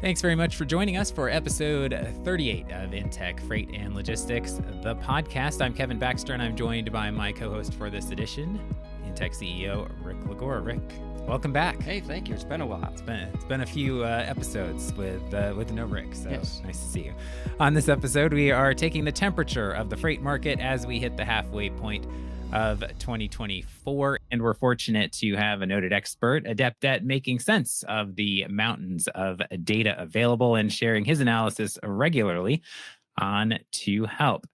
Thanks very much for joining us for episode 38 of InTek Freight and Logistics, the podcast. I'm Kevin Baxter, and I'm joined by my co-host for this edition, InTek CEO Rick Lagora. Rick, welcome back. Hey, thank you. It's been a while. It's been a few episodes with no Rick, so yes. Nice to see you. On this episode, we are taking the temperature of the freight market as we hit the halfway point of 2024, and we're fortunate to have a noted expert, adept at making sense of the mountains of data available and sharing his analysis regularly on to help.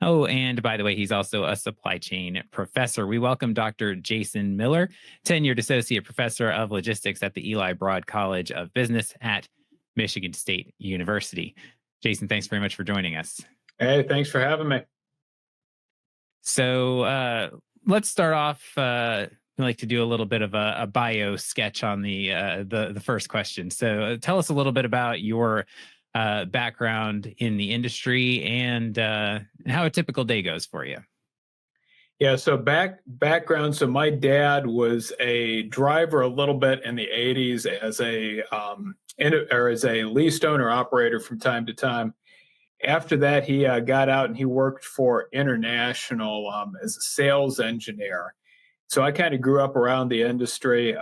Oh, and by the way, he's also a supply chain professor. We welcome Dr. Jason Miller, tenured associate professor of logistics at the Eli Broad College of Business at Michigan State University. Jason, thanks very much for joining us. Hey, thanks for having me. So let's start off. I like to do a little bit of a bio sketch on the first question. So tell us a little bit about your background in the industry and how a typical day goes for you. Yeah, so background. So my dad was a driver a little bit in the 80s as a leased owner operator from time to time. After that, he got out and he worked for International as a sales engineer. So I kind of grew up around the industry,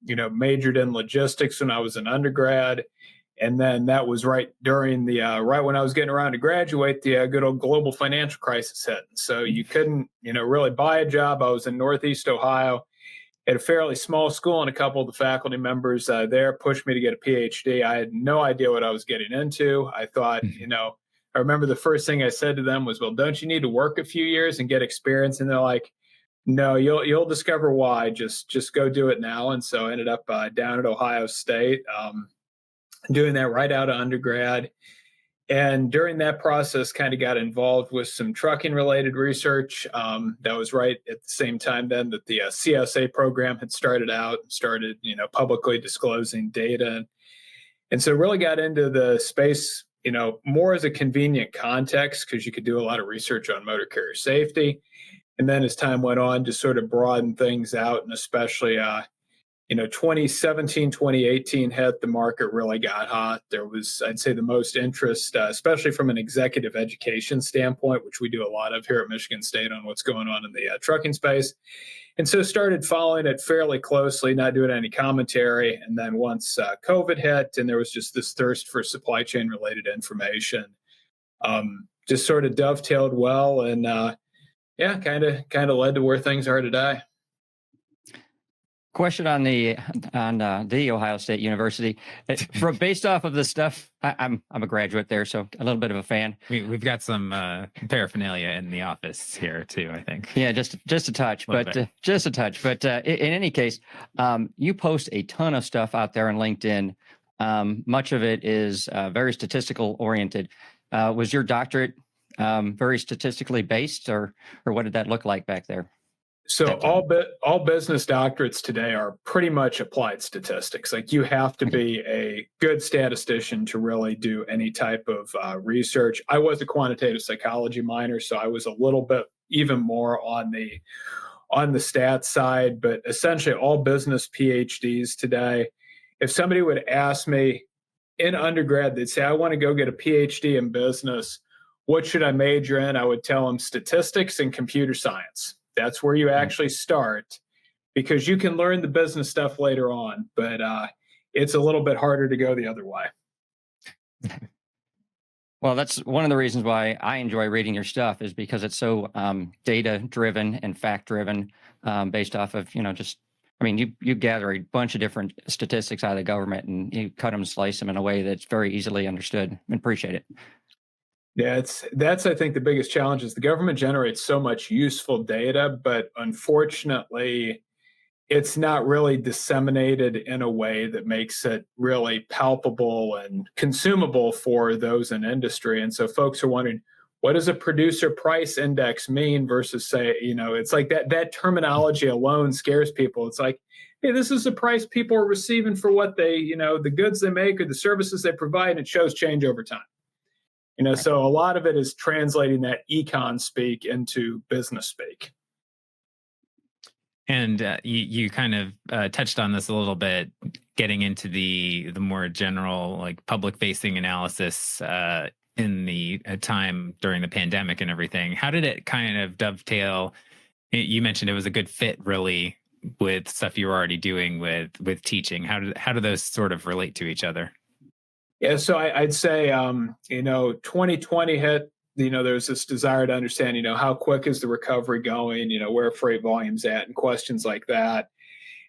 majored in logistics when I was an undergrad. And then that was right during right when I was getting around to graduate, the good old global financial crisis hit. So you couldn't, really buy a job. I was in Northeast Ohio at a fairly small school, and a couple of the faculty members there pushed me to get a PhD. I had no idea what I was getting into. I thought, I remember the first thing I said to them was, well, don't you need to work a few years and get experience? And they're like, no, you'll discover why. Just go do it now. And so I ended up down at Ohio State, doing that right out of undergrad. And during that process, kind of got involved with some trucking related research. That was right at the same time then that the CSA program had started, publicly disclosing data. And so really got into the space, more as a convenient context, because you could do a lot of research on motor carrier safety. And then as time went on, just sort of broaden things out, and especially 2017, 2018 hit, the market really got hot. There was, I'd say, the most interest, especially from an executive education standpoint, which we do a lot of here at Michigan State, on what's going on in the trucking space. And so started following it fairly closely, not doing any commentary. And then once COVID hit and there was just this thirst for supply chain related information, just sort of dovetailed well, and kind of led to where things are today. Question on the Ohio State University. Based off of the stuff, I'm a graduate there, so a little bit of a fan. We've got some paraphernalia in the office here too, I think. Yeah, just a touch, but just a touch. But in any case, you post a ton of stuff out there on LinkedIn. Much of it is very statistical oriented. Was your doctorate very statistically based, or what did that look like back there? So all business doctorates today are pretty much applied statistics. Like, you have to be a good statistician to really do any type of research. I was a quantitative psychology minor, so I was a little bit even more on the stats side. But essentially, all business PhDs today, if somebody would ask me in undergrad, they'd say, I want to go get a PhD in business. What should I major in? I would tell them statistics and computer science. That's where you actually start, because you can learn the business stuff later on, but it's a little bit harder to go the other way. Well, that's one of the reasons why I enjoy reading your stuff, is because it's so data driven and fact driven, based off of, you gather a bunch of different statistics out of the government and you cut them and slice them in a way that's very easily understood. I appreciate it. Yeah, that's I think the biggest challenge is the government generates so much useful data, but unfortunately, it's not really disseminated in a way that makes it really palpable and consumable for those in industry. And so folks are wondering, what does a producer price index mean versus, say, it's like that terminology alone scares people. It's like, hey, this is the price people are receiving for what they, the goods they make or the services they provide, and it shows change over time. So a lot of it is translating that econ speak into business speak. And you kind of touched on this a little bit, getting into the more general, like, public facing analysis in the time during the pandemic and everything, how did it kind of dovetail? You mentioned it was a good fit, really, with stuff you were already doing with teaching. How do those sort of relate to each other? Yeah, so I'd say, 2020 hit. There's this desire to understand, how quick is the recovery going? Where freight volumes at, and questions like that.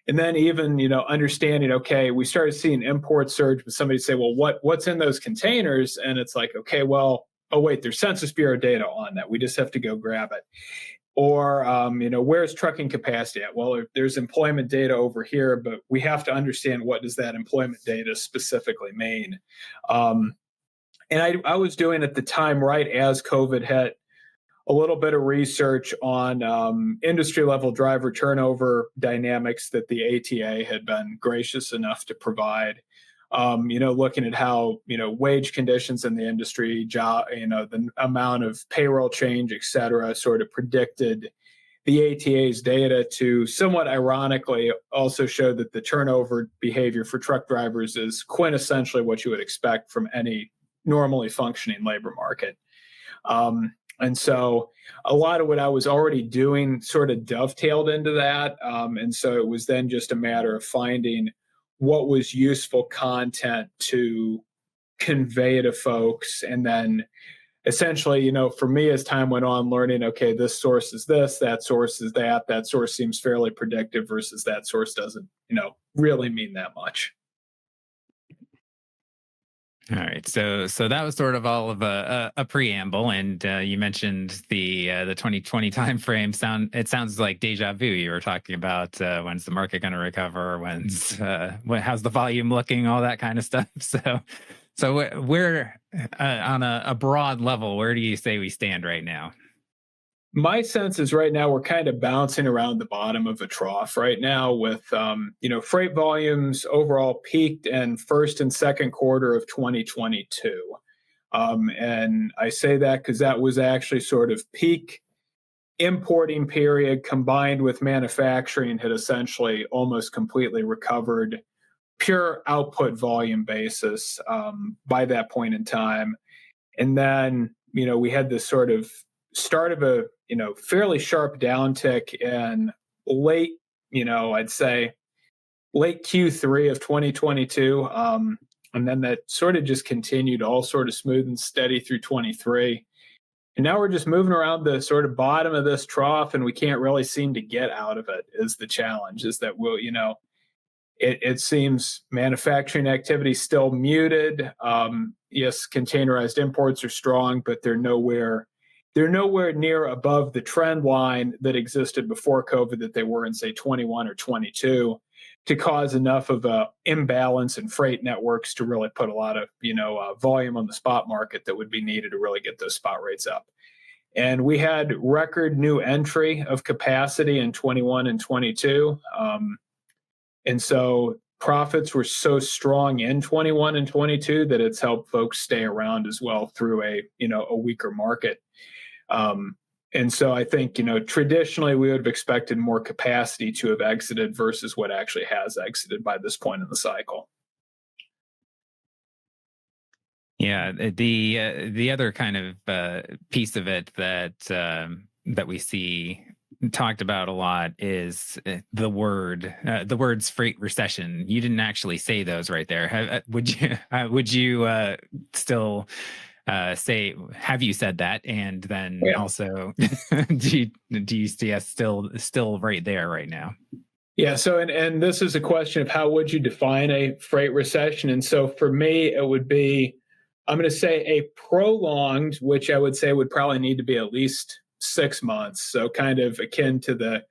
And then even, understanding, okay, we started seeing import surge, but somebody say, well, what's in those containers? And it's like, okay, well, oh wait, there's Census Bureau data on that. We just have to go grab it. Or, where's trucking capacity at? Well, there's employment data over here, but we have to understand, what does that employment data specifically mean? And I was doing at the time, right as COVID hit, a little bit of research on industry level driver turnover dynamics that the ATA had been gracious enough to provide. Looking at how, wage conditions in the industry, job, the amount of payroll change, et cetera, sort of predicted the ATA's data to somewhat ironically also show that the turnover behavior for truck drivers is quintessentially what you would expect from any normally functioning labor market. And so a lot of what I was already doing sort of dovetailed into that. And so it was then just a matter of finding what was useful content to convey to folks. And then essentially, for me, as time went on, learning, okay, this source is this, that source is that source seems fairly predictive versus that source doesn't, really mean that much. All right, so that was sort of all of a preamble, and you mentioned the 2020 timeframe. It sounds like deja vu. You were talking about when's the market going to recover, how's the volume looking, all that kind of stuff. So we're on a broad level. Where do you say we stand right now? My sense is right now we're kind of bouncing around the bottom of a trough right now with, freight volumes overall peaked in first and second quarter of 2022. And I say that because that was actually sort of peak importing period combined with manufacturing had essentially almost completely recovered pure output volume basis by that point in time. And then, we had this sort of start of a fairly sharp downtick in late, I'd say late Q3 of 2022. And then that sort of just continued all sort of smooth and steady through 23. And now we're just moving around the sort of bottom of this trough, and we can't really seem to get out of it. Is the challenge, is that it seems manufacturing activity still muted. Yes, containerized imports are strong, but they're nowhere near above the trend line that existed before COVID that they were in, say, 21 or 22, to cause enough of a imbalance in freight networks to really put a lot of volume on the spot market that would be needed to really get those spot rates up. And we had record new entry of capacity in 21 and 22. And so profits were so strong in 21 and 22 that it's helped folks stay around as well through a weaker market. And so I think, traditionally we would have expected more capacity to have exited versus what actually has exited by this point in the cycle. Yeah, the other kind of piece of it that we see talked about a lot is the words freight recession. You didn't actually say those right there. Would you still say, have you said that? And then also, do you see us still right there right now? Yeah. So, and this is a question of how would you define a freight recession? And so for me, it would be, I'm going to say a prolonged, which I would say would probably need to be at least 6 months. So kind of akin to the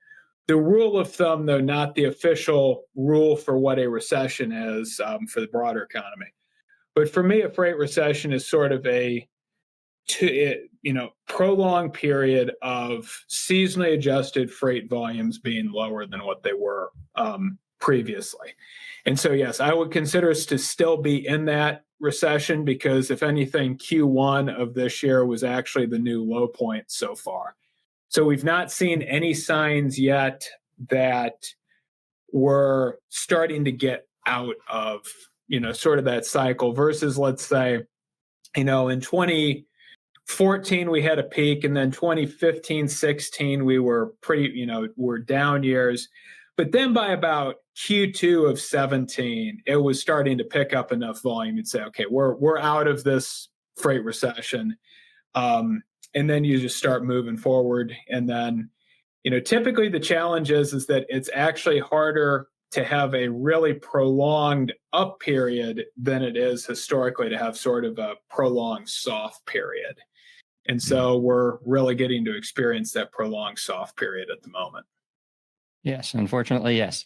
rule of thumb, though not the official rule for what a recession is for the broader economy. But for me, a freight recession is sort of a prolonged period of seasonally adjusted freight volumes being lower than what they were previously. And so, yes, I would consider us to still be in that recession because, if anything, Q1 of this year was actually the new low point so far. So we've not seen any signs yet that we're starting to get out of, sort of that cycle versus, let's say, in 2014 we had a peak, and then 2015, 16 we were were down years. But then by about Q2 of 17, it was starting to pick up enough volume. You'd say, okay, we're out of this freight recession. And then you just start moving forward. And then, typically the challenge is that it's actually harder to have a really prolonged up period than it is historically to have sort of a prolonged soft period. And so we're really getting to experience that prolonged soft period at the moment. Yes, unfortunately, yes.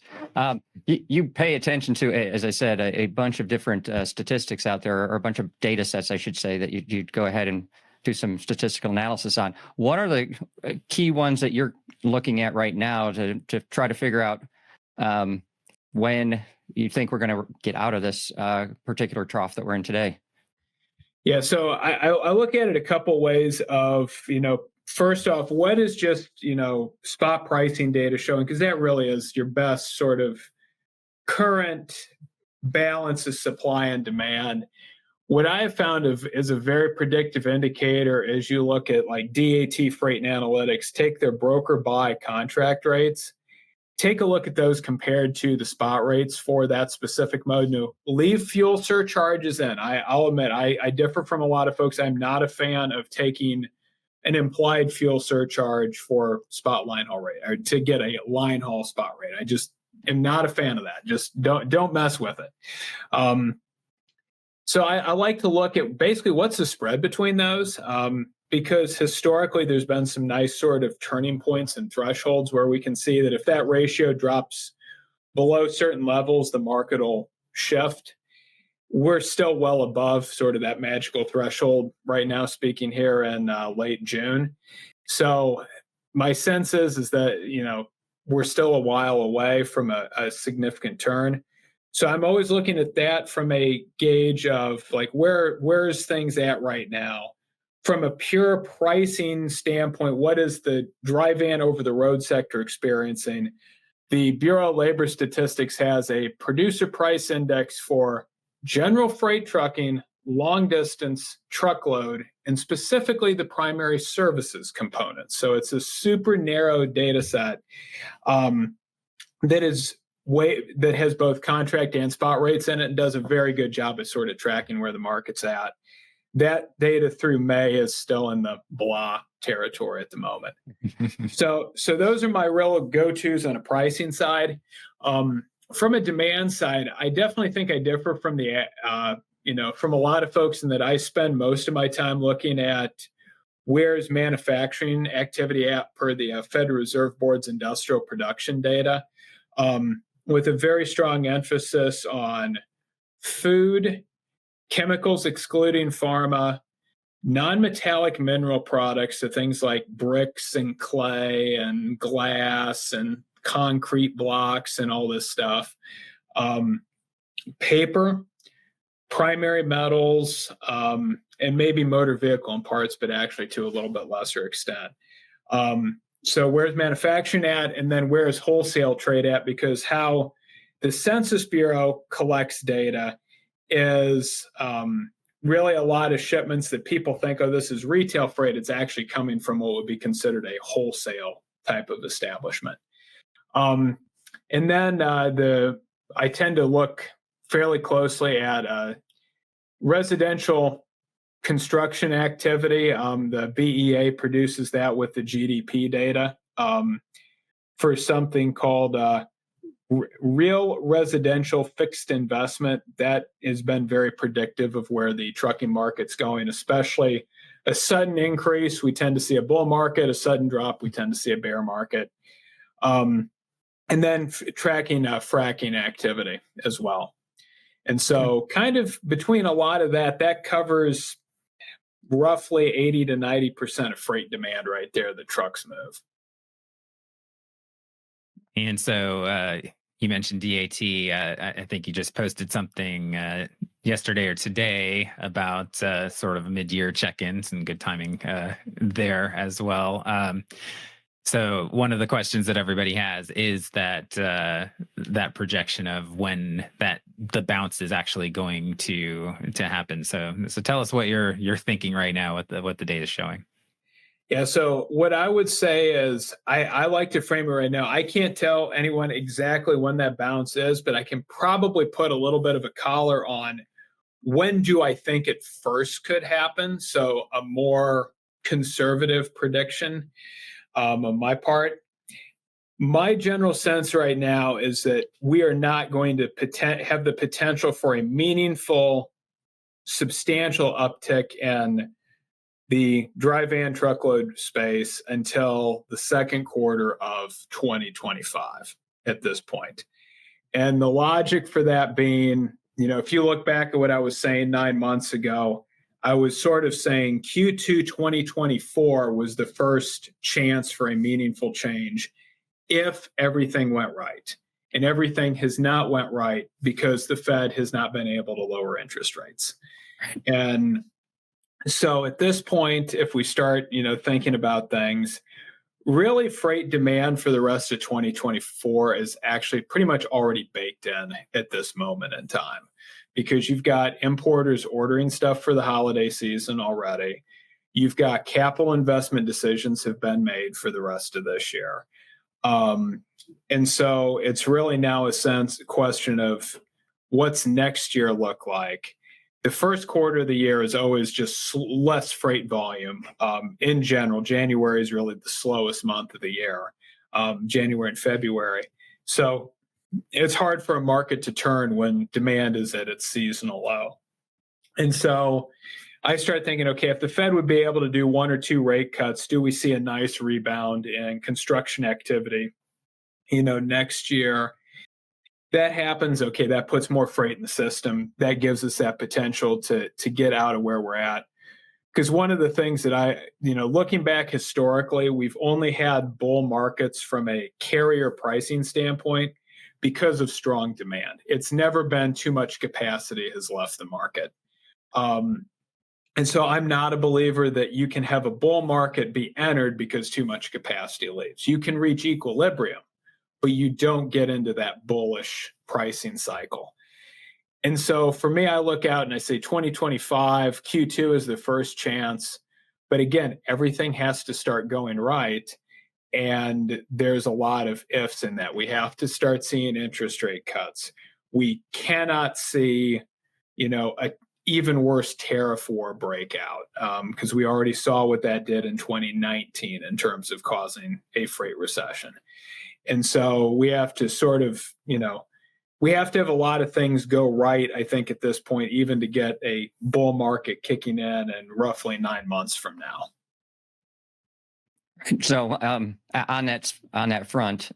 You pay attention to, as I said, a bunch of different statistics out there, or a bunch of data sets, I should say, that you'd go ahead and do some statistical analysis on. What are the key ones that you're looking at right now to try to figure out when you think we're going to get out of this particular trough that we're in today? Yeah, so I look at it a couple ways of, first off, what is just, spot pricing data showing? Because that really is your best sort of current balance of supply and demand. What I have found is a very predictive indicator as you look at like DAT Freight and Analytics, take their broker buy contract rates, take a look at those compared to the spot rates for that specific mode. No, leave fuel surcharges in. I'll admit, I differ from a lot of folks. I'm not a fan of taking an implied fuel surcharge for spot line haul rate, or to get a line haul spot rate. I just am not a fan of that. Just don't mess with it. So I like to look at basically what's the spread between those, because historically there's been some nice sort of turning points and thresholds where we can see that if that ratio drops below certain levels, the market will shift. We're still well above sort of that magical threshold right now, speaking here in late June. So my sense is that, we're still a while away from a significant turn. So I'm always looking at that from a gauge of like, where's things at right now? From a pure pricing standpoint, what is the dry van over the road sector experiencing? The Bureau of Labor Statistics has a producer price index for general freight trucking, long distance truckload, and specifically the primary services component. So it's a super narrow data set that has both contract and spot rates in it, and does a very good job at sort of tracking where the market's at. That data through May is still in the blah territory at the moment. So those are my real go-tos on a pricing side. From a demand side, I definitely think I differ from from a lot of folks in that I spend most of my time looking at where's manufacturing activity at per the Federal Reserve Board's industrial production data, with a very strong emphasis on food, chemicals excluding pharma, non-metallic mineral products, so things like bricks and clay and glass and concrete blocks and all this stuff, paper, primary metals, and maybe motor vehicle and parts, but actually to a little bit lesser extent. So where's manufacturing at, and then where's wholesale trade at? Because how the Census Bureau collects data is really a lot of shipments that people think, oh, this is retail freight. It's actually coming from what would be considered a wholesale type of establishment. And then I tend to look fairly closely at residential construction activity. The BEA produces that with the GDP data for something called real residential fixed investment. That has been very predictive of where the trucking market's going, especially a sudden increase. We tend to see a bull market, a sudden drop. We tend to see a bear market. And then tracking fracking activity as well. And so kind of between a lot of that covers roughly 80 to 90% of freight demand right there that trucks move. And so you mentioned DAT. I think you just posted something yesterday or today about sort of mid-year check-ins, and good timing there as well. So one of the questions that everybody has is that that projection of when the bounce is actually going to happen. So tell us what you're thinking right now, what the data is showing. Yeah, so what I would say is I like to frame it right now. I can't tell anyone exactly when that bounce is, but I can probably put a little bit of a collar on when do I think it first could happen. So a more conservative prediction on my part. My general sense right now is that we are not going to have the potential for a meaningful, substantial uptick in the dry van truckload space until the second quarter of 2025 at this point. And the logic for that being, if you look back at what I was saying 9 months ago, I was sort of saying Q2 2024 was the first chance for a meaningful change if everything went right. And everything has not went right because the Fed has not been able to lower interest rates. And so at this point, if we start, thinking about things, really freight demand for the rest of 2024 is actually pretty much already baked in at this moment in time because you've got importers ordering stuff for the holiday season already. You've got capital investment decisions have been made for the rest of this year. And so it's really now a question of what's next year look like. The first quarter of the year is always just less freight volume. In general, January is really the slowest month of the year, January and February. So it's hard for a market to turn when demand is at its seasonal low. And so I start thinking, okay, if the Fed would be able to do 1 or 2 rate cuts, do we see a nice rebound in construction activity, next year? That happens, okay, that puts more freight in the system. That gives us that potential to get out of where we're at. Because one of the things that looking back historically, we've only had bull markets from a carrier pricing standpoint because of strong demand. It's never been too much capacity has left the market. And so I'm not a believer that you can have a bull market be entered because too much capacity leaves. You can reach equilibrium, but you don't get into that bullish pricing cycle. And so for me, I look out and I say 2025, Q2 is the first chance. But again, everything has to start going right. And there's a lot of ifs in that. We have to start seeing interest rate cuts. We cannot see, a even worse tariff war breakout because we already saw what that did in 2019 in terms of causing a freight recession. And so we have to sort of, we have to have a lot of things go right, I think, at this point, even to get a bull market kicking in roughly 9 months from now. So on that front,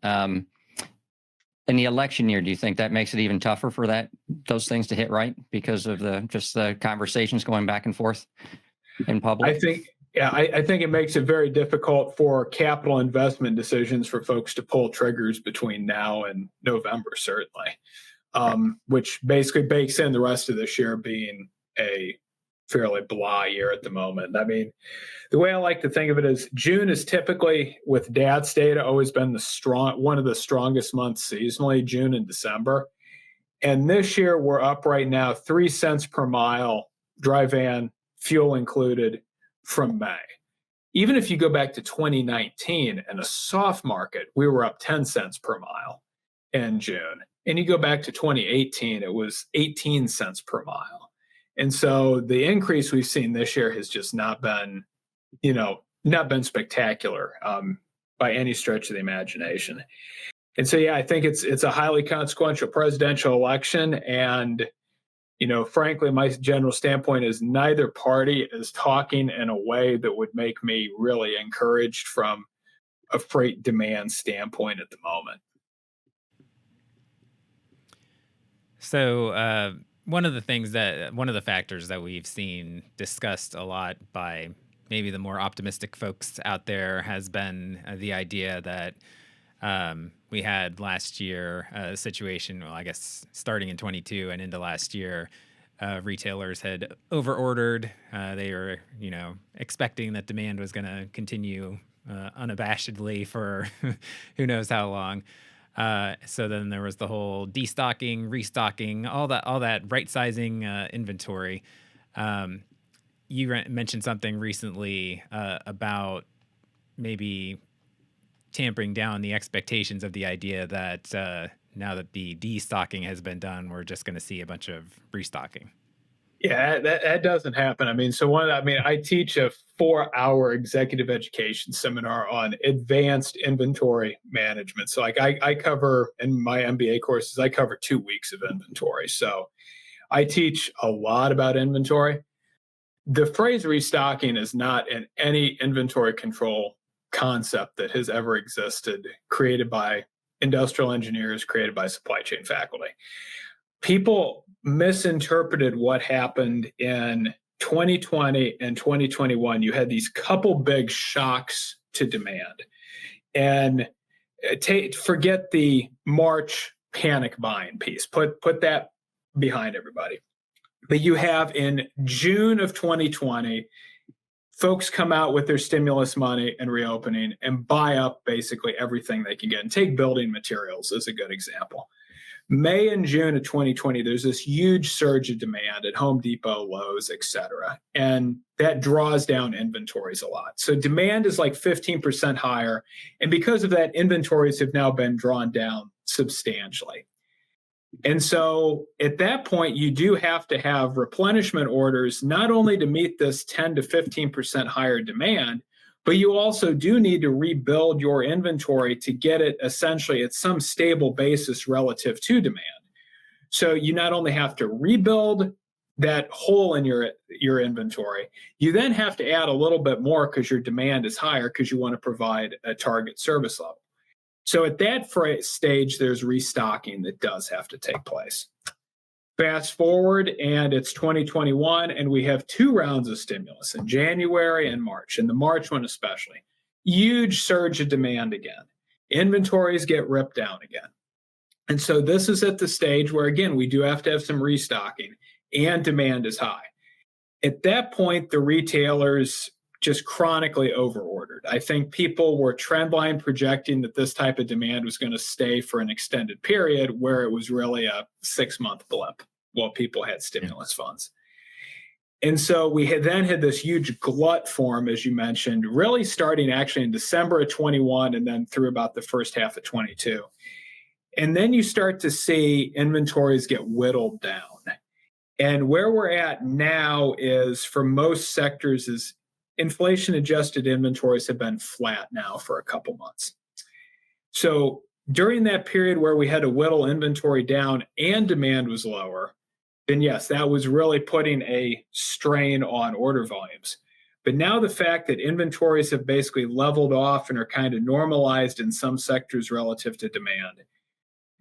in the election year, do you think that makes it even tougher for those things to hit right because of the conversations going back and forth in public? I think it makes it very difficult for capital investment decisions for folks to pull triggers between now and November, certainly, which basically bakes in the rest of this year being a fairly blah year at the moment. I mean, the way I like to think of it is June is typically, with DATS data, always been one of the strongest months seasonally, June and December. And this year we're up right now 3 cents per mile, dry van, fuel included, from May. Even if you go back to 2019 in a soft market, we were up 10 cents per mile in June. And you go back to 2018, it was 18 cents per mile. And so the increase we've seen this year has just not been spectacular by any stretch of the imagination. And so, yeah, I think it's a highly consequential presidential election. And, frankly, my general standpoint is neither party is talking in a way that would make me really encouraged from a freight demand standpoint at the moment. So one of the factors that we've seen discussed a lot by maybe the more optimistic folks out there has been the idea that we had last year a situation, well, I guess starting in 22 and into last year, retailers had overordered. They were, expecting that demand was going to continue unabashedly for who knows how long. So then there was the whole destocking, restocking, all that right sizing inventory. Um, you mentioned something recently about maybe tampering down the expectations of the idea that now that the destocking has been done, we're just going to see a bunch of restocking. Yeah, that doesn't happen. I mean, I teach a 4-hour executive education seminar on advanced inventory management. So like I cover in my MBA courses, I cover 2 weeks of inventory. So I teach a lot about inventory. The phrase restocking is not in any inventory control concept that has ever existed, created by industrial engineers, created by supply chain faculty. People misinterpreted what happened in 2020 and 2021. You had these couple big shocks to demand. And forget the March panic buying piece. Put that behind everybody. But you have in June of 2020, folks come out with their stimulus money and reopening and buy up basically everything they can get. And take building materials as a good example. May and June of 2020, there's this huge surge of demand at Home Depot, Lowe's, et cetera. And that draws down inventories a lot. So demand is like 15% higher. And because of that, inventories have now been drawn down substantially. And so at that point, you do have to have replenishment orders, not only to meet this 10 to 15% higher demand, but you also do need to rebuild your inventory to get it essentially at some stable basis relative to demand. So you not only have to rebuild that hole in your inventory, you then have to add a little bit more because your demand is higher because you want to provide a target service level. So at that stage, there's restocking that does have to take place. Fast forward, and it's 2021, and we have 2 rounds of stimulus in January and March, and the March one especially. Huge surge of demand again. Inventories get ripped down again. And so this is at the stage where, again, we do have to have some restocking, and demand is high. At that point, the retailers just chronically overordered. I think people were trendline projecting that this type of demand was going to stay for an extended period, where it was really a 6-month blip while people had stimulus funds. And so we then had this huge glut form, as you mentioned, really starting actually in December of 21 and then through about the first half of 22. And then you start to see inventories get whittled down. And where we're at now is, for most sectors, is inflation-adjusted inventories have been flat now for a couple months. So during that period where we had to whittle inventory down and demand was lower, then yes, that was really putting a strain on order volumes. But now the fact that inventories have basically leveled off and are kind of normalized in some sectors relative to demand,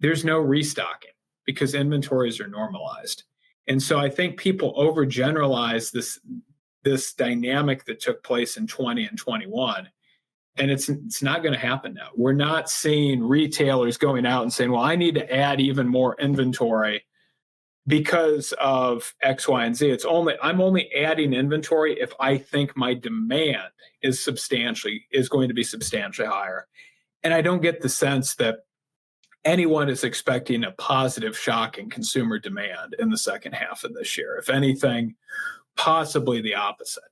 there's no restocking because inventories are normalized. And so I think people overgeneralize this dynamic that took place in 20 and 21. And it's not going to happen now. We're not seeing retailers going out and saying, well, I need to add even more inventory because of X, Y, and Z. I'm only adding inventory if I think my demand is going to be substantially higher. And I don't get the sense that anyone is expecting a positive shock in consumer demand in the second half of this year. If anything, possibly the opposite.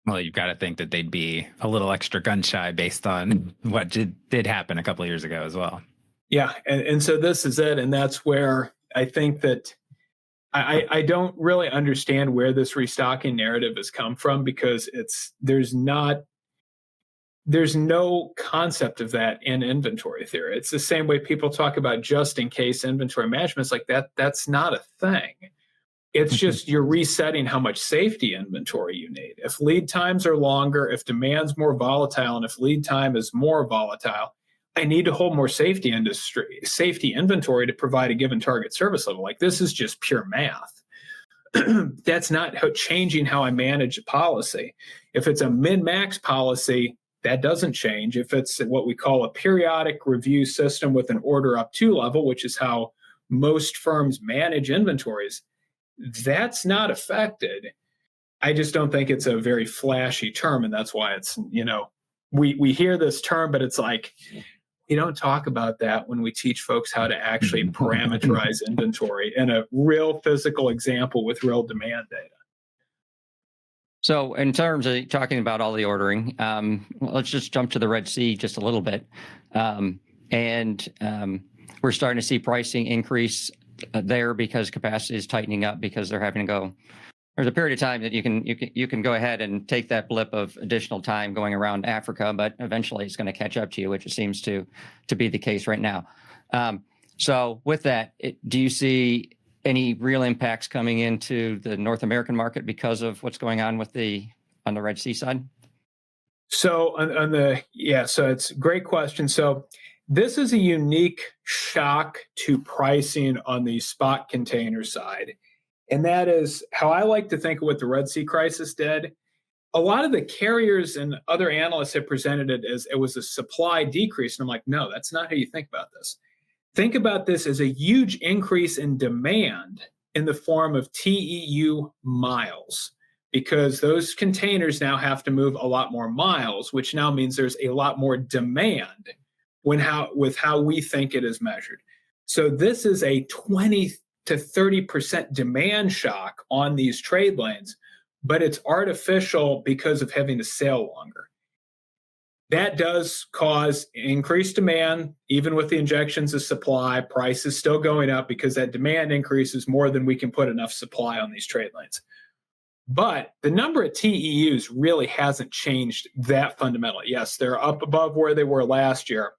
Well, you've got to think that they'd be a little extra gun shy based on what did happen a couple of years ago as well. Yeah. And so this is it. And that's where I think that I don't really understand where this restocking narrative has come from, because there's no concept of that in inventory theory. It's the same way people talk about just in case inventory management. It's like that's not a thing. It's just you're resetting how much safety inventory you need. If lead times are longer, if demand's more volatile, and if lead time is more volatile, I need to hold more safety inventory to provide a given target service level. Like, this is just pure math. That's not changing how I manage a policy. If it's a min-max policy, that doesn't change. If it's what we call a periodic review system with an order up to level, which is how most firms manage inventories, that's not affected. I just don't think it's a very flashy term, and that's why it's, we hear this term, but it's like, you don't talk about that when we teach folks how to actually parameterize inventory in a real physical example with real demand data. So in terms of talking about all the ordering, let's just jump to the Red Sea just a little bit. We're starting to see pricing increase there because capacity is tightening up because they're having to go. There's a period of time that you can go ahead and take that blip of additional time going around Africa, but eventually it's going to catch up to you, which it seems to be the case right now. So with that, do you see any real impacts coming into the North American market because of what's going on with on the Red Sea side? So so it's a great question. So this is a unique shock to pricing on the spot container side. And that is how I like to think of what the Red Sea crisis did. A lot of the carriers and other analysts have presented it as it was a supply decrease. And I'm like, no, that's not how you think about this. Think about this as a huge increase in demand in the form of TEU miles, because those containers now have to move a lot more miles, which now means there's a lot more demand with how we think it is measured. So this is a 20 to 30% demand shock on these trade lanes, but it's artificial because of having to sail longer. That does cause increased demand, even with the injections of supply. Price is still going up because that demand increase is more than we can put enough supply on these trade lanes. But the number of TEUs really hasn't changed that fundamentally. Yes, they're up above where they were last year,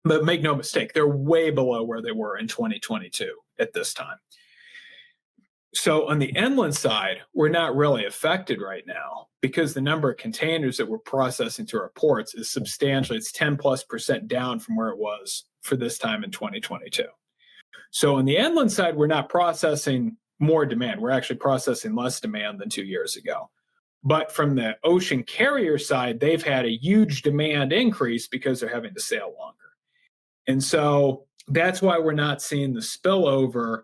but make no mistake, they're way below where they were in 2022 at this time. So on the inland side, we're not really affected right now because the number of containers that we're processing through our ports is substantially, it's 10+% down from where it was for this time in 2022. So on the inland side, we're not processing more demand. We're actually processing less demand than 2 years ago. But from the ocean carrier side, they've had a huge demand increase because they're having to sail longer. And so that's why we're not seeing the spillover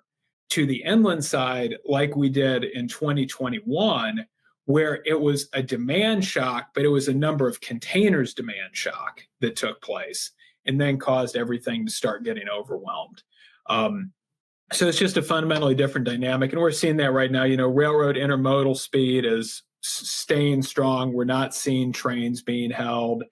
to the inland side like we did in 2021, where it was a demand shock, but it was a number of containers demand shock that took place and then caused everything to start getting overwhelmed. So it's just a fundamentally different dynamic. And we're seeing that right now. Railroad intermodal speed is staying strong. We're not seeing trains being held.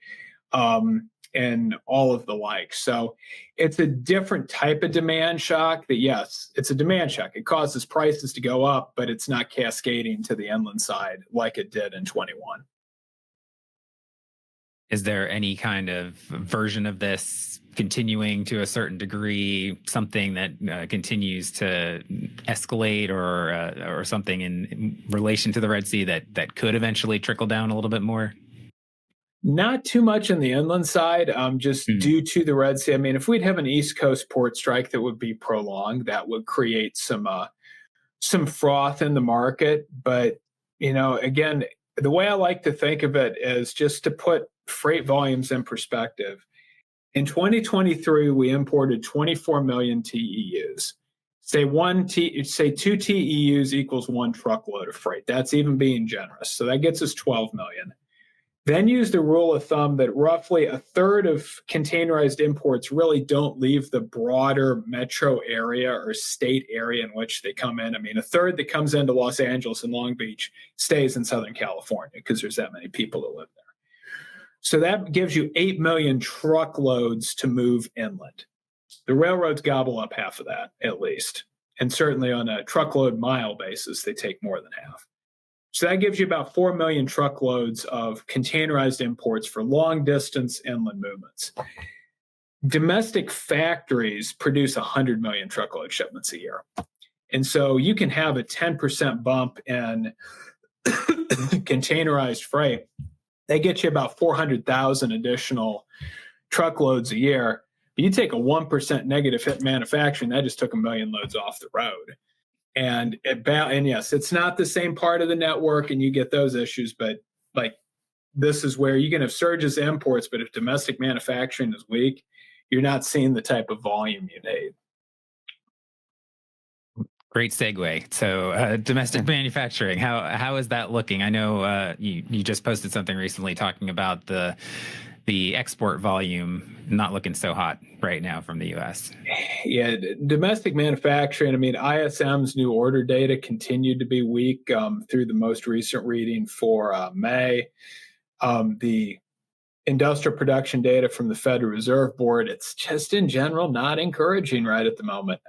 And all of the like. So it's a different type of demand shock that, yes, it's a demand shock. It causes prices to go up, but it's not cascading to the inland side like it did in 21. Is there any kind of version of this continuing to a certain degree, something that continues to escalate or something in relation to the Red Sea that could eventually trickle down a little bit more? Not too much on the inland side, just due to the Red Sea. I mean, if we'd have an East Coast port strike that would be prolonged, that would create some froth in the market. But, again, the way I like to think of it is just to put freight volumes in perspective. In 2023, we imported 24 million TEUs. Say 2 TEUs equals 1 truckload of freight. That's even being generous. So that gets us 12 million. Then use the rule of thumb that roughly a third of containerized imports really don't leave the broader metro area or state area in which they come in. I mean, a third that comes into Los Angeles and Long Beach stays in Southern California because there's that many people that live there. So that gives you 8 million truckloads to move inland. The railroads gobble up half of that at least. And certainly on a truckload mile basis, they take more than half. So that gives you about 4 million truckloads of containerized imports for long distance inland movements. Domestic factories produce 100 million truckload shipments a year. And so you can have a 10% bump in containerized freight. They get you about 400,000 additional truckloads a year. But you take a 1% negative hit manufacturing, that just took 1 million loads off the road. And yes, it's not the same part of the network, and you get those issues. But this is where you can have surges in imports, but if domestic manufacturing is weak, you're not seeing the type of volume you need. Great segue. So, domestic manufacturing, how is that looking? I know you just posted something recently talking about the export volume not looking so hot right now from the U.S. Yeah, domestic manufacturing. I mean, ISM's new order data continued to be weak through the most recent reading for May. The industrial production data from the Federal Reserve Board, it's just in general not encouraging right at the moment.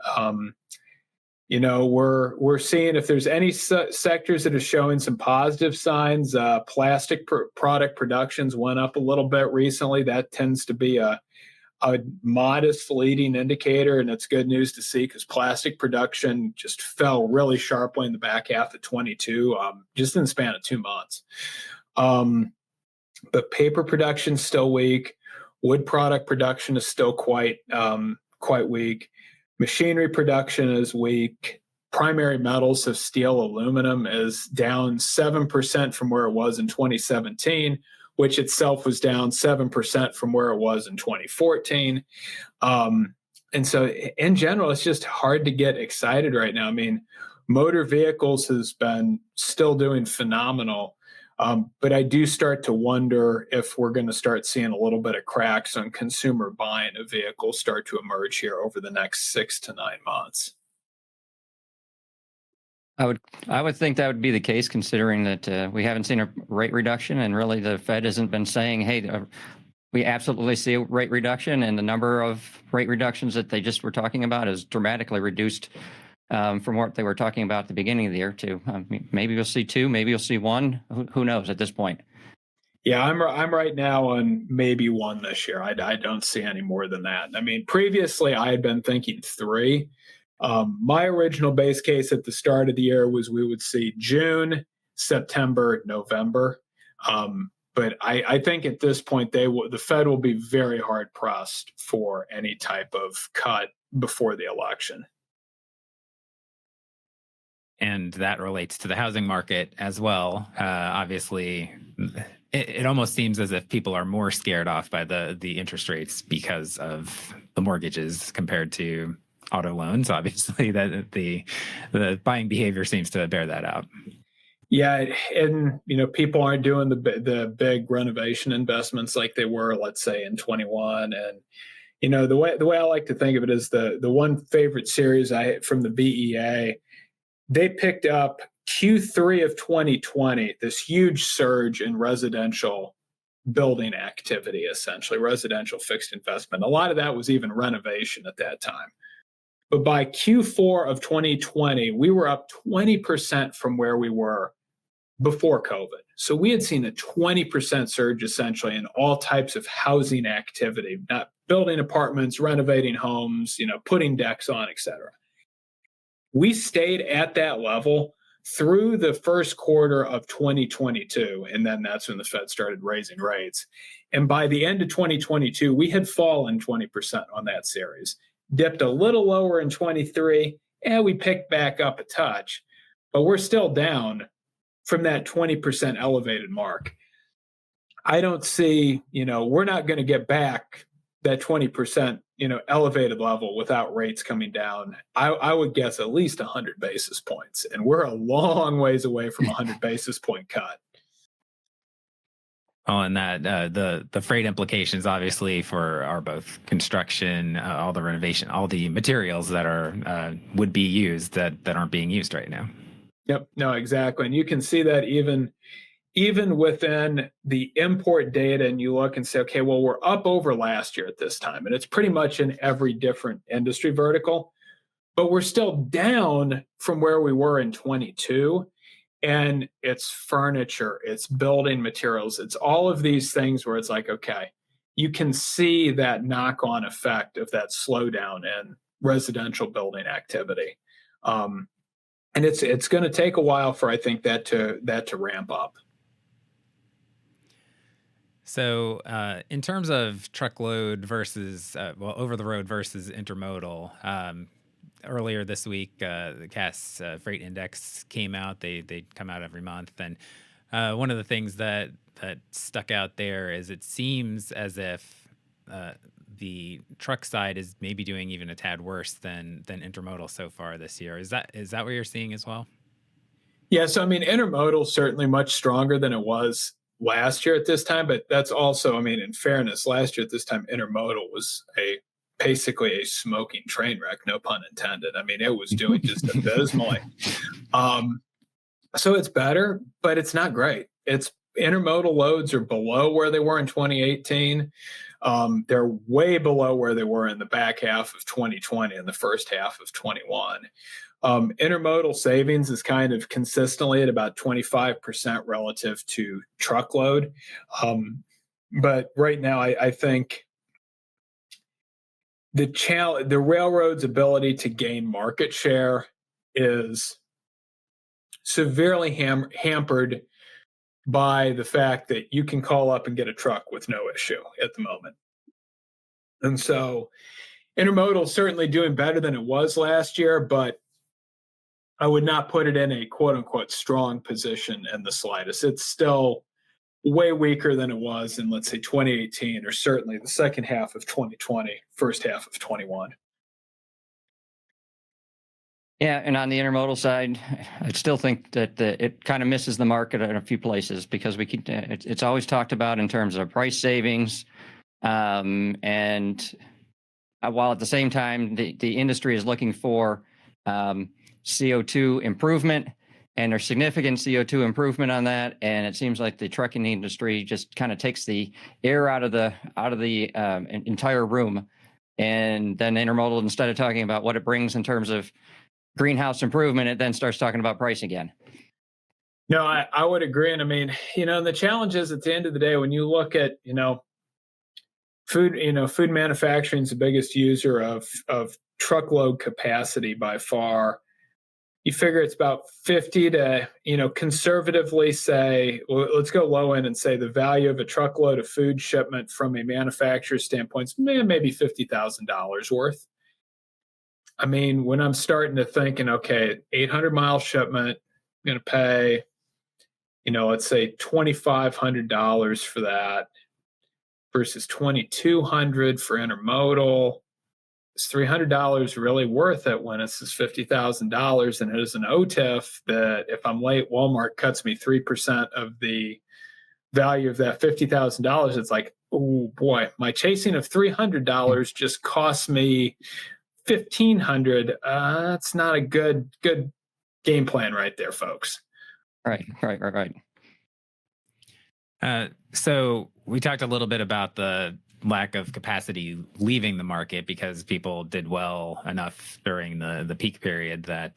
We're seeing if there's any sectors that are showing some positive signs. Plastic product productions went up a little bit recently. That tends to be a modest leading indicator, and it's good news to see because plastic production just fell really sharply in the back half of 22, just in the span of 2 months. But paper production is still weak. Wood product production is still quite weak. Machinery production is weak. Primary metals of steel, aluminum is down 7% from where it was in 2017, which itself was down 7% from where it was in 2014. And so in general, it's just hard to get excited right now. I mean, motor vehicles has been still doing phenomenal. But I do start to wonder if we're going to start seeing a little bit of cracks on consumer buying of vehicles start to emerge here over the next 6 to 9 months. I would think that would be the case, considering that we haven't seen a rate reduction, and really the Fed hasn't been saying, "Hey, we absolutely see a rate reduction," and the number of rate reductions that they just were talking about is dramatically reduced from what they were talking about at the beginning of the year. To maybe we'll see 2, maybe you'll see 1. Who knows at this point? Yeah, I'm right now on maybe 1 this year. I don't see any more than that. I mean, previously I had been thinking 3. My original base case at the start of the year was we would see June, September, November. But I think at this point the Fed will be very hard pressed for any type of cut before the election. And that relates to the housing market as well. Obviously, it almost seems as if people are more scared off by the interest rates because of the mortgages compared to auto loans. Obviously, that the buying behavior seems to bear that out. Yeah, and people aren't doing the big renovation investments like they were, let's say, in 21. And the way I like to think of it is the one favorite series from the BEA. They picked up Q3 of 2020, this huge surge in residential building activity, essentially residential fixed investment. A lot of that was even renovation at that time. But by Q4 of 2020, we were up 20% from where we were before COVID. So we had seen a 20% surge essentially in all types of housing activity, not building apartments, renovating homes, putting decks on, et cetera. We stayed at that level through the first quarter of 2022, and then that's when the Fed started raising rates. And by the end of 2022, we had fallen 20% on that series, dipped a little lower in 23, and we picked back up a touch, but we're still down from that 20% elevated mark. I don't see, we're not going to get back that 20% elevated level without rates coming down. I would guess at least 100 basis points, and we're a long ways away from a 100 basis point cut. Oh, and that the freight implications obviously are both construction, all the renovation, all the materials that are would be used that aren't being used right now. Yep, no, exactly, and you can see that even within the import data, and you look and say, okay, well, we're up over last year at this time, and it's pretty much in every different industry vertical, but we're still down from where we were in 22. And it's furniture, it's building materials, it's all of these things where it's like, okay, you can see that knock-on effect of that slowdown in residential building activity. And it's going to take a while for, I think, that to ramp up. So, in terms of truckload versus over the road versus intermodal, earlier this week, the Cass Freight Index came out. They come out every month, and one of the things that stuck out there is it seems as if the truck side is maybe doing even a tad worse than intermodal so far this year. Is that what you're seeing as well? Yeah, so I mean, intermodal certainly much stronger than it was last year at this time, but that's also, I mean, in fairness, last year at this time, intermodal was a basically a smoking train wreck, no pun intended. I mean, it was doing just abysmally. Um, so it's better, but it's not great. It's intermodal loads are below where they were in 2018. They're way below where they were in the back half of 2020 and the first half of 21. Intermodal savings is kind of consistently at about 25% relative to truckload. But right now, I think the railroad's ability to gain market share is severely hampered by the fact that you can call up and get a truck with no issue at the moment. And so intermodal is certainly doing better than it was last year, but I would not put it in a quote unquote strong position in the slightest. It's still way weaker than it was in, let's say, 2018, or certainly the second half of 2020, first half of 21. Yeah, and on the intermodal side, I still think that it kind of misses the market in a few places because we keep it's always talked about in terms of price savings, and while at the same time the industry is looking for CO2 improvement, and there's significant CO2 improvement on that, and it seems like the trucking industry just kind of takes the air out of the entire room, and then intermodal, instead of talking about what it brings in terms of greenhouse improvement, it then starts talking about price again. No, I would agree. And I mean, the challenge is at the end of the day, when you look at, food manufacturing is the biggest user of truckload capacity by far. You figure it's about 50 to, conservatively say, well, let's go low end and say the value of a truckload of food shipment from a manufacturer's standpoint is maybe $50,000 worth. I mean, when I'm starting to thinking, okay, 800-mile shipment, I'm going to pay, let's say $2,500 for that versus $2,200 for intermodal. Is $300 really worth it when it's $50,000 and it is an OTIF that if I'm late, Walmart cuts me 3% of the value of that $50,000? It's like, oh boy, my chasing of $300 just costs me $1,500. That's not a good game plan right there, folks. Right. So we talked a little bit about the lack of capacity leaving the market because people did well enough during the peak period that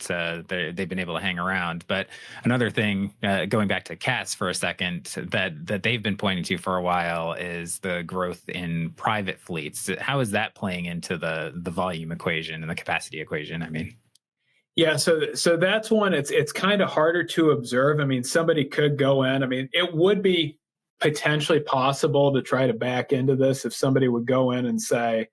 they've been able to hang around. But another thing, going back to Cass for a second, that they've been pointing to for a while is the growth in private fleets. How is that playing into the volume equation and the capacity equation? I mean, yeah, so that's one. It's kind of harder to observe. I mean, somebody could go in. I mean, it would be potentially possible to try to back into this if somebody would go in and say,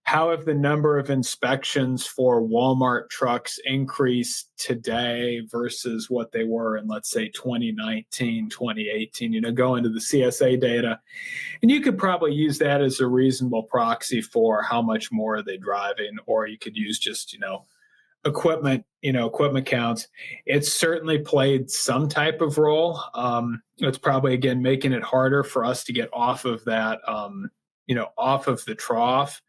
how have the number of inspections for Walmart trucks increased today versus what they were in, let's say, 2019, 2018, go into the CSA data. And you could probably use that as a reasonable proxy for how much more are they driving, or you could use just, equipment counts. It's certainly played some type of role. It's probably, again, making it harder for us to get off of that, off of the trough.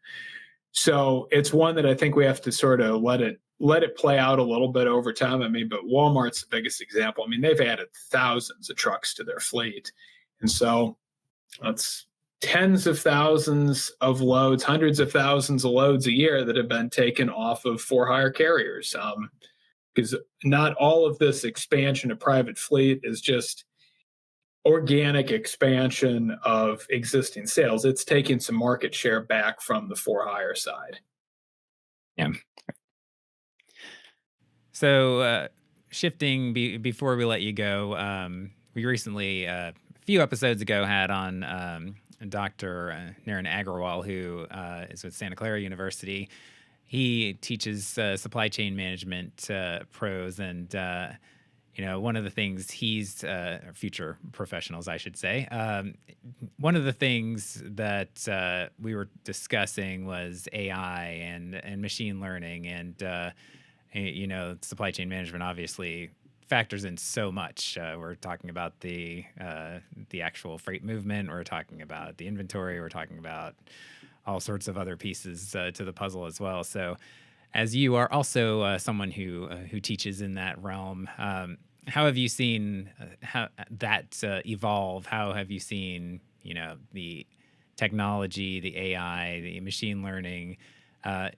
So it's one that I think we have to sort of let it play out a little bit over time. I mean, but Walmart's the biggest example. I mean, they've added thousands of trucks to their fleet. And so that's tens of thousands of loads, hundreds of thousands of loads a year that have been taken off of for-hire carriers. Because not all of this expansion of private fleet is just organic expansion of existing sales. It's taking some market share back from the for-hire side. Yeah. So shifting before we let you go, we recently, a few episodes ago, had on Dr. Naren Agrawal, who is with Santa Clara University. He teaches supply chain management pros, and one of the things or future professionals, I should say, one of the things that we were discussing was AI and machine learning, and supply chain management obviously factors in so much. We're talking about the actual freight movement. We're talking about the inventory. We're talking about all sorts of other pieces to the puzzle as well. So, as you are also someone who teaches in that realm, how have you seen how that evolve? How have you seen the technology, the AI, the machine learning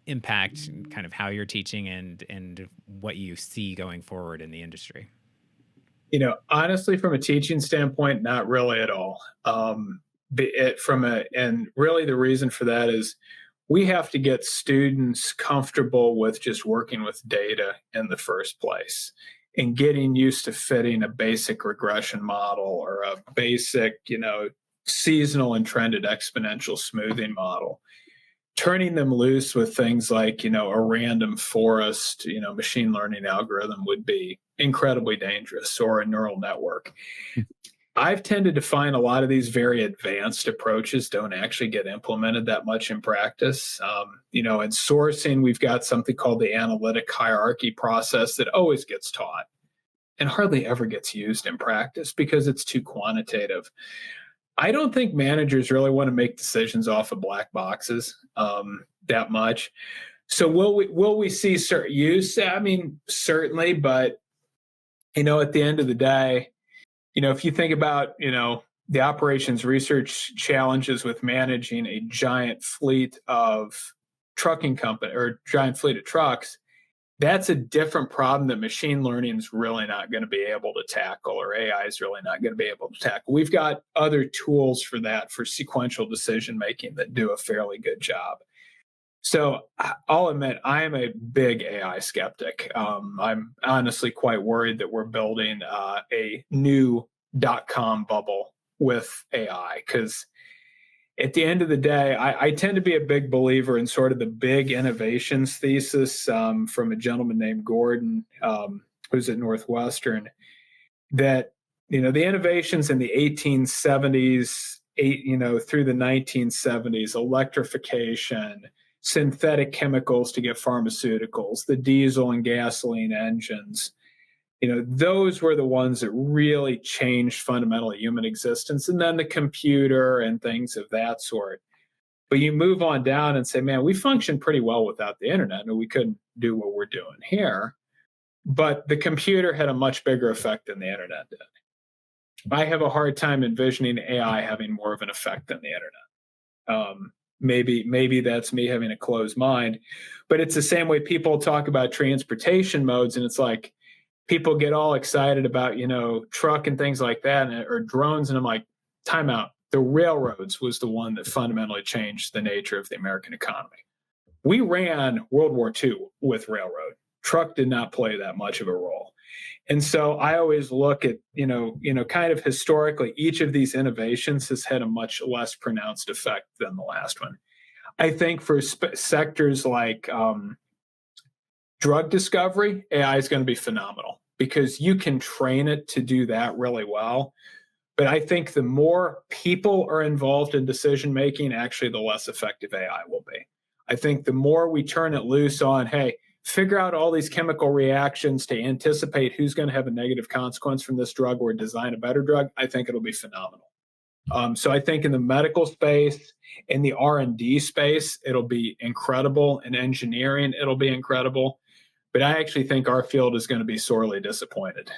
impact kind of how you're teaching and what you see going forward in the industry? Honestly, from a teaching standpoint, not really at all. And really the reason for that is we have to get students comfortable with just working with data in the first place and getting used to fitting a basic regression model or a basic, seasonal and trended exponential smoothing model. Turning them loose with things like, a random forest, machine learning algorithm would be incredibly dangerous, or a neural network. I've tended to find a lot of these very advanced approaches don't actually get implemented that much in practice. In sourcing, we've got something called the analytic hierarchy process that always gets taught and hardly ever gets used in practice because it's too quantitative. I don't think managers really want to make decisions off of black boxes that much. So will we see certain use? I mean, certainly, but at the end of the day, if you think about, the operations research challenges with managing a giant fleet of trucking company or giant fleet of trucks, that's a different problem that machine learning is really not going to be able to tackle, or AI is really not going to be able to tackle. We've got other tools for that, for sequential decision making, that do a fairly good job. So I'll admit, I am a big AI skeptic. I'm honestly quite worried that we're building a new .com bubble with AI, because at the end of the day, I tend to be a big believer in sort of the big innovations thesis from a gentleman named Gordon, who's at Northwestern, that, the innovations in the 1870s, through the 1970s, electrification, synthetic chemicals to get pharmaceuticals, the diesel and gasoline engines, those were the ones that really changed fundamentally human existence, and then the computer and things of that sort. But you move on down and say, man, we function pretty well without the internet, and we couldn't do what we're doing here. But the computer had a much bigger effect than the internet did. I have a hard time envisioning AI having more of an effect than the internet. Maybe that's me having a closed mind, but it's the same way people talk about transportation modes, and it's like, people get all excited about, truck and things like that, or drones. And I'm like, time out. The railroads was the one that fundamentally changed the nature of the American economy. We ran World War II with railroad. Truck did not play that much of a role. And so I always look at, kind of historically, each of these innovations has had a much less pronounced effect than the last one. I think for sectors like drug discovery, AI is going to be phenomenal because you can train it to do that really well. But I think the more people are involved in decision making, actually, the less effective AI will be. I think the more we turn it loose on, hey, figure out all these chemical reactions to anticipate who's going to have a negative consequence from this drug or design a better drug, I think it'll be phenomenal. So I think in the medical space, in the R&D space, it'll be incredible. In engineering, it'll be incredible. But I actually think our field is going to be sorely disappointed.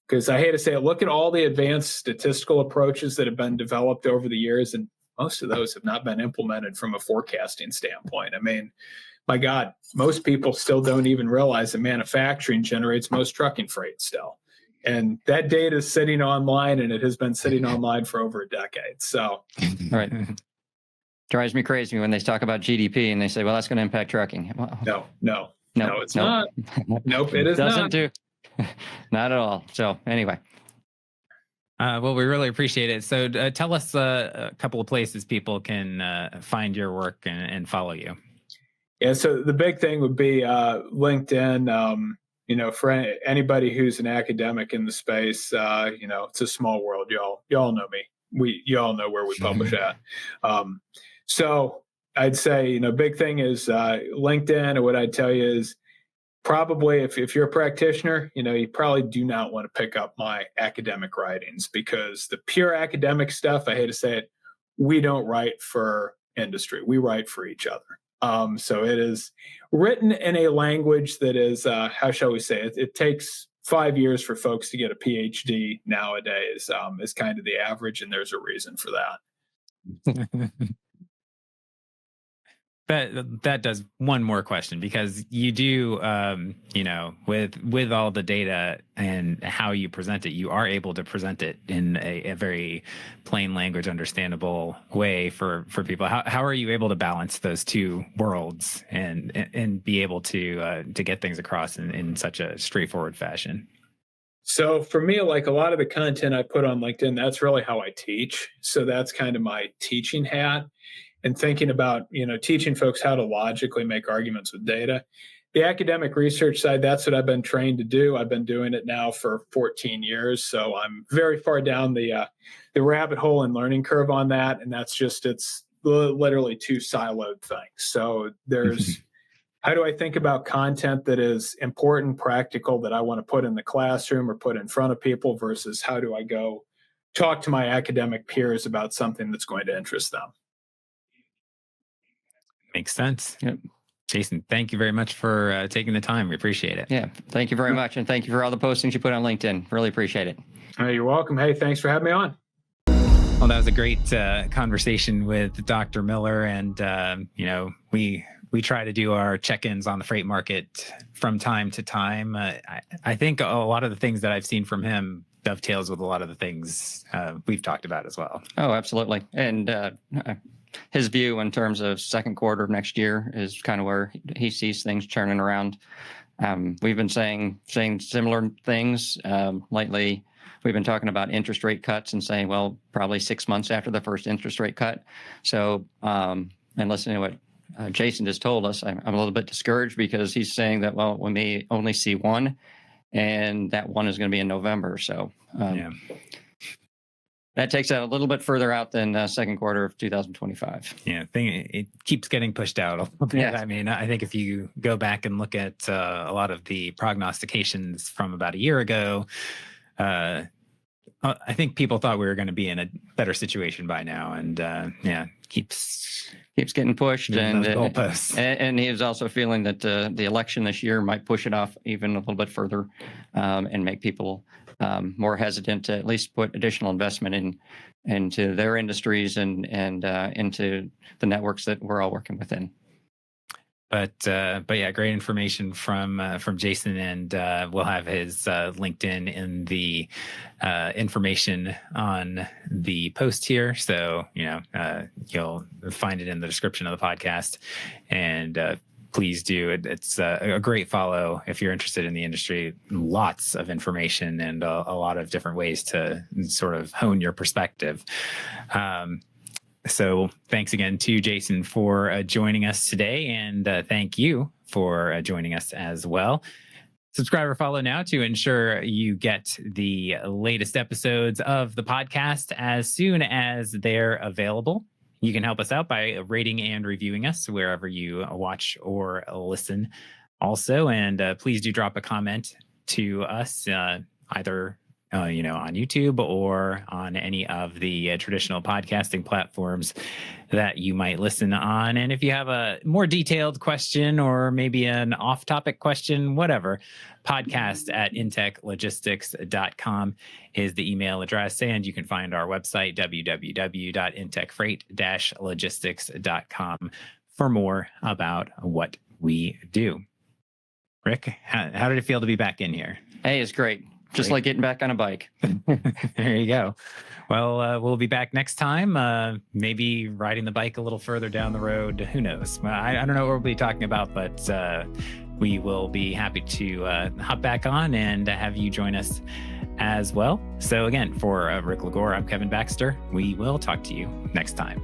Because I hate to say it, look at all the advanced statistical approaches that have been developed over the years, and most of those have not been implemented from a forecasting standpoint. I mean, my God, most people still don't even realize that manufacturing generates most trucking freight still. And that data is sitting online, and it has been sitting online for over a decade. So, right. Drives me crazy when they talk about GDP and they say, well, that's going to impact trucking. Well, no, it's not. Nope, it is doesn't not. do. Not at all. So anyway. Well, we really appreciate it. So tell us a couple of places people can find your work and follow you. Yeah, so the big thing would be LinkedIn. for anybody who's an academic in the space, it's a small world. Y'all know me. Y'all know where we publish at. So I'd say, big thing is LinkedIn. And what I'd tell you is probably if you're a practitioner, you probably do not want to pick up my academic writings, because the pure academic stuff, I hate to say it, we don't write for industry. We write for each other. So it is written in a language that is, how shall we say it? It takes 5 years for folks to get a PhD nowadays, is kind of the average, and there's a reason for that. That does one more question, because you do, with all the data and how you present it, you are able to present it in a very plain language, understandable way for people. How are you able to balance those two worlds and be able to get things across in such a straightforward fashion? So for me, like a lot of the content I put on LinkedIn, that's really how I teach. So that's kind of my teaching hat. And thinking about, teaching folks how to logically make arguments with data. The academic research side, that's what I've been trained to do. I've been doing it now for 14 years. So I'm very far down the rabbit hole and learning curve on that. And it's literally two siloed things. So there's, how do I think about content that is important, practical, that I want to put in the classroom or put in front of people, versus how do I go talk to my academic peers about something that's going to interest them? Makes sense. Yep. Jason, thank you very much for taking the time. We appreciate it. Yeah, thank you very much. And thank you for all the postings you put on LinkedIn. Really appreciate it. You're welcome. Hey, thanks for having me on. Well, that was a great conversation with Dr. Miller. And, we try to do our check-ins on the freight market from time to time. I think a lot of the things that I've seen from him dovetails with a lot of the things we've talked about as well. Oh, absolutely. And his view in terms of second quarter of next year is kind of where he sees things turning around. We've been saying similar things lately. We've been talking about interest rate cuts and saying, well, probably 6 months after the first interest rate cut. So, and listening to what Jason just told us, I'm a little bit discouraged, because he's saying that, well, we may only see one, and that one is going to be in November. So, that takes that a little bit further out than second quarter of 2025. Yeah, it keeps getting pushed out a little bit. Yeah. I mean, I think if you go back and look at a lot of the prognostications from about a year ago, I think people thought we were going to be in a better situation by now, and keeps getting pushed. And he is also feeling that the election this year might push it off even a little bit further, and make people more hesitant to at least put additional investment into their industries and into the networks that we're all working within. But yeah, great information from Jason, and we'll have his LinkedIn in the information on the post here. So you'll find it in the description of the podcast, and please do. It's a great follow if you're interested in the industry. Lots of information and a lot of different ways to sort of hone your perspective. So thanks again to Jason for joining us today, and thank you for joining us as well. Subscribe or follow now to ensure you get the latest episodes of the podcast as soon as they're available. You can help us out by rating and reviewing us wherever you watch or listen also. And please do drop a comment to us either on YouTube or on any of the traditional podcasting platforms that you might listen on. And if you have a more detailed question or maybe an off-topic question, whatever, podcast@intechlogistics.com is the email address. And you can find our website, www.intechfreight-logistics.com, for more about what we do. Rick, how did it feel to be back in here? Hey, it's great. Just like getting back on a bike. There you go. Well, we'll be back next time, maybe riding the bike a little further down the road. Who knows? I don't know what we'll be talking about, but we will be happy to hop back on and have you join us as well. So again, for Rick Lagore, I'm Kevin Baxter. We will talk to you next time.